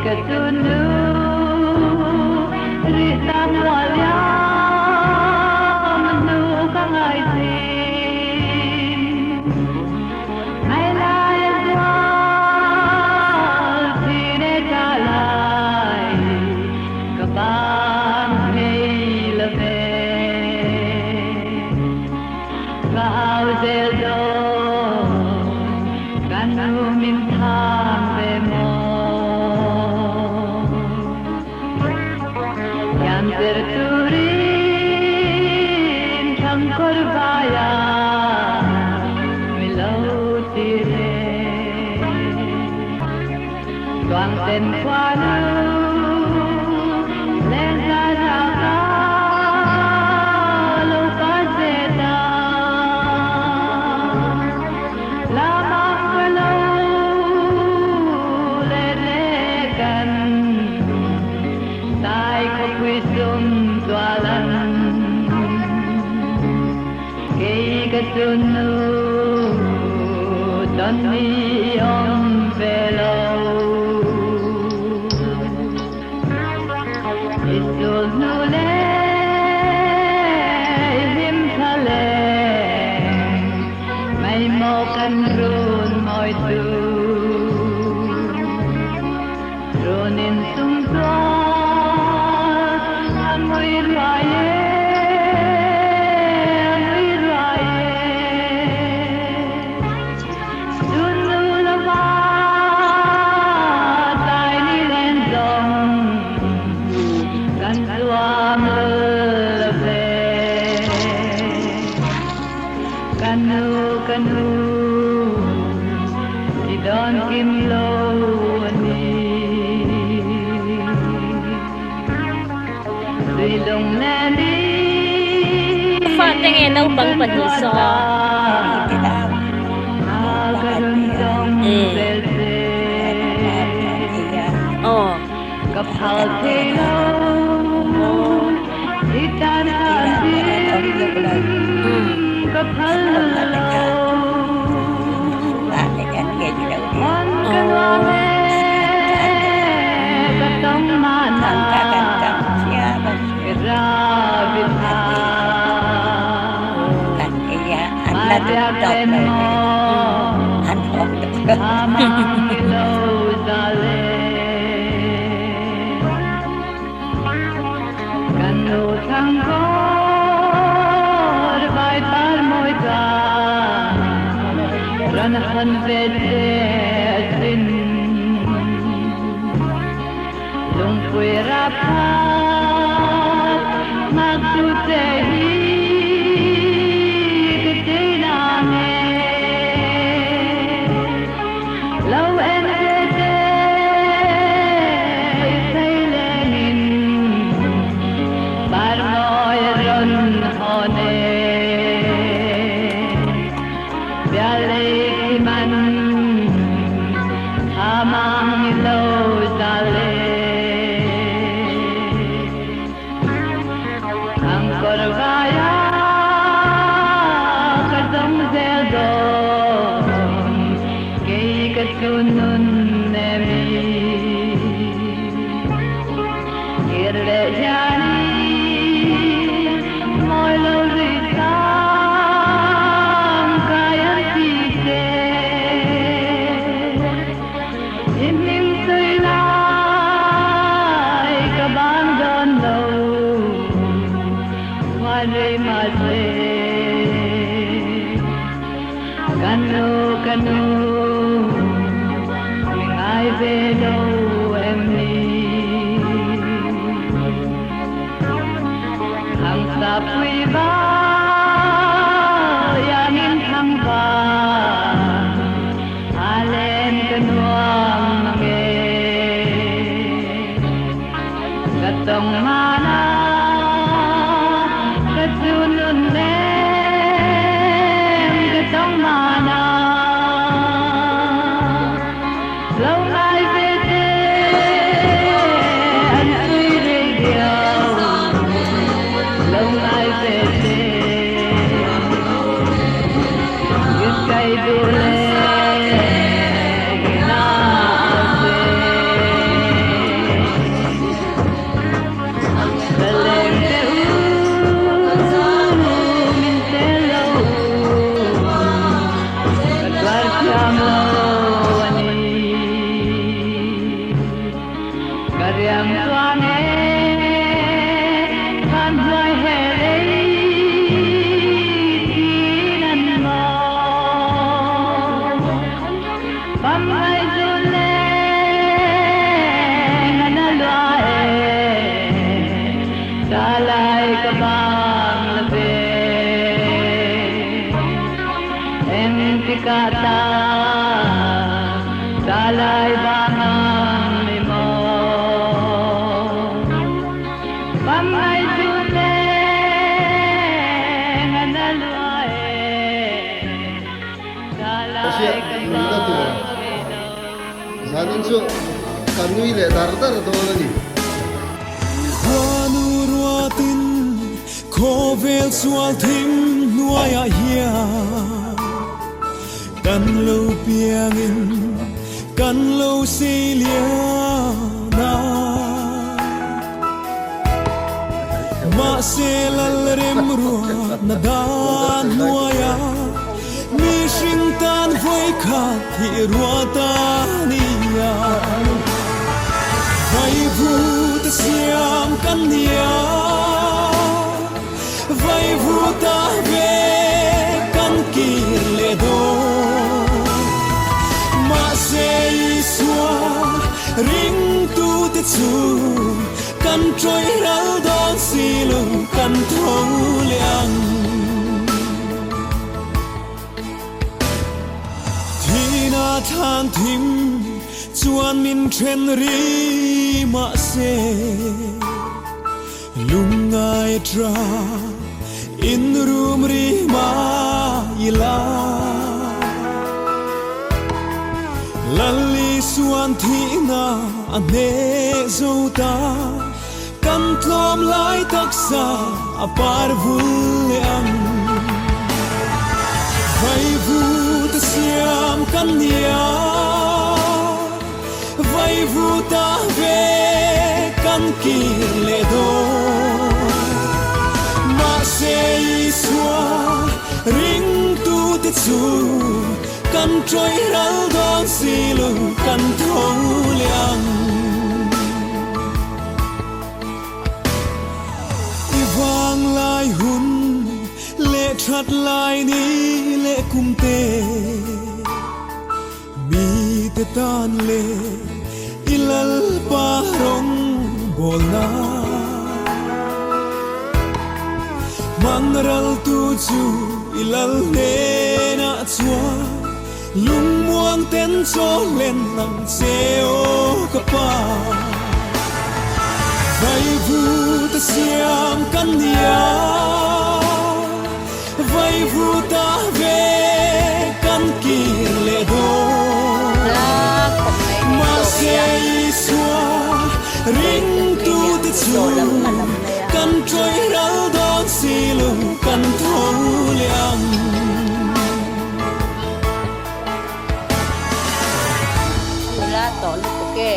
katunu ritam walya manu kang aisin ay layagwal tine kalay kapang heilabe kauzel do kanu minthang be mo yan terturin thang korbaya milotire tuang ten kwanu leza jaka lupa zeta lamang kalau lelekan tay ko kwisum tualan kay katunu don niyong velo isul nule him thale may mo kan run moy tu runin sumtwa amoy raye dunu lava tay ni len dong kan tuam lebe kanu kanu idon kim lo ni silong nani Pha tiếng nghe nấu bằng phần hì so. Ồ. Gặp hào thế lâu Itan hati Gặp hal lâu Mon kalame Katong mana Irabitha Madyaken mo Amang ilaw dali Kanu tanggor Bay par moy ka Ranahan vedesin Lungkoy rapat Magtutehi Katinane Law and vede Isailenin Bar moy ron hone Bialik man Amang ilaw dali Ang korbaya Kadong zeldong Kay kasunun nemi Kirle jani Moy lo ritang Kaya tite Inim tulay Kabang dondo Wari mase Kanu kanu Mingay velo emni Ang sapuy ba Yanin hang ba Alen kanuang mange Katong mana Katunun nem Katong mana Lâu nay về thế Anh tuy rê điao Lâu nay về thế riêng doan e kan doi he lei nan mo bam ai du le ngana lua e dalai ka bang le en tikata dalai bangang limo bam ai du le ngana lua e dalai ka bang Sanin su kanui le dar dolani. Wanu ruatin kovel sual tim nuaya hia kan lo piangin kan lo seliana ma selal rem ruat nadan nuaya mi shintan voi khat hi ruatania vai vu ta siam kan nia vai vu ta ve kan ki le do ma se iswa ring tu te chu kan troi ral don silung kan thong liang thina than thim chuan min then ri ma se lungai tra in room ri ma ila lalli suan thina ane zota kan thlom lai taksa apar vul ang vai vu ta siam kan nia vai vu ta ve kan ki le do ma se iswa ring tu te chu kan troi ral don silung kan thong liang vang lai hun le that lai ni le kum te mi te tan le ilal pa rong bolna manral tu chu ilal ne na chua lung muang ten cho len nam seo ka pa vai vu ta siam kan nia vai vu ta ve kan ki le do ma se iswa ring tu te chu kan troi ral don silung kan thong liang Wala to, lutuke.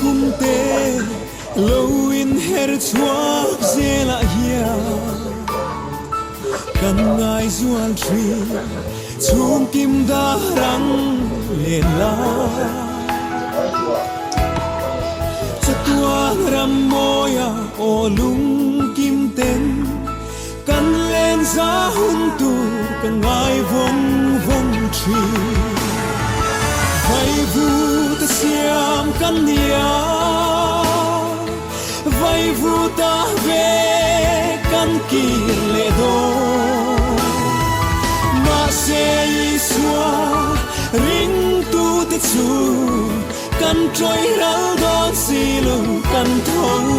kumte lo in her chuak zela hia kan ngai zual tri chung kim da rang len la chatua ram moya o lung kim ten kan len za hun tu kan ngai vong vong tri vai vu ta siam kan nia vai vu ta ve kan ki le do ma se iswa ring tu te chu kan troi ral don silung kan thong